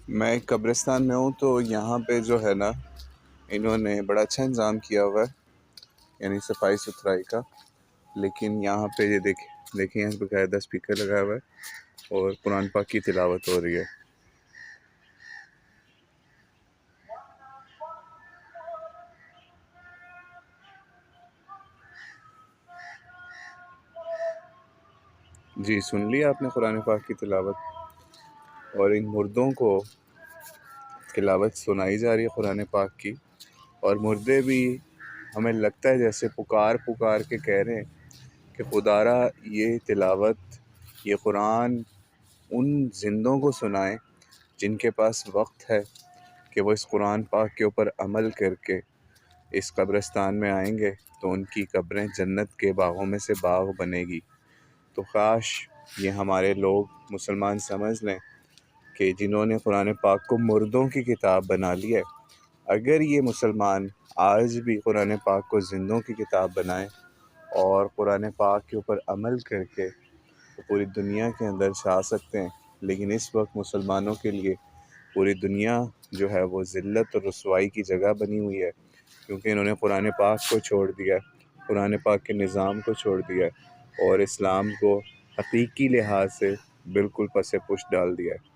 میں ایک قبرستان میں ہوں، تو یہاں پہ جو ہے نا، انہوں نے بڑا اچھا انتظام کیا ہوا ہے، یعنی صفائی ستھرائی کا۔ لیکن یہاں پہ یہ دیکھیں یہاں باقاعدہ اسپیکر لگا ہوا ہے اور قرآن پاک کی تلاوت ہو رہی ہے۔ جی، سن لیا آپ نے قرآن پاک کی تلاوت؟ اور ان مردوں کو تلاوت سنائی جا رہی ہے قرآن پاک کی، اور مردے بھی ہمیں لگتا ہے جیسے پکار پکار کے کہہ رہے ہیں کہ خدارا یہ تلاوت، یہ قرآن ان زندوں کو سنائیں جن کے پاس وقت ہے کہ وہ اس قرآن پاک کے اوپر عمل کر کے اس قبرستان میں آئیں گے تو ان کی قبریں جنت کے باغوں میں سے باغ بنے گی۔ تو کاش یہ ہمارے لوگ مسلمان سمجھ لیں کہ جنہوں نے قرآن پاک کو مردوں کی کتاب بنا لی ہے، اگر یہ مسلمان آج بھی قرآن پاک کو زندوں کی کتاب بنائیں اور قرآن پاک کے اوپر عمل کر کے تو پوری دنیا کے اندر چھا سکتے ہیں۔ لیکن اس وقت مسلمانوں کے لیے پوری دنیا جو ہے وہ ذلت اور رسوائی کی جگہ بنی ہوئی ہے، کیونکہ انہوں نے قرآن پاک کو چھوڑ دیا ہے، قرآن پاک کے نظام کو چھوڑ دیا ہے اور اسلام کو حقیقی لحاظ سے بالکل پس پش ڈال دیا ہے۔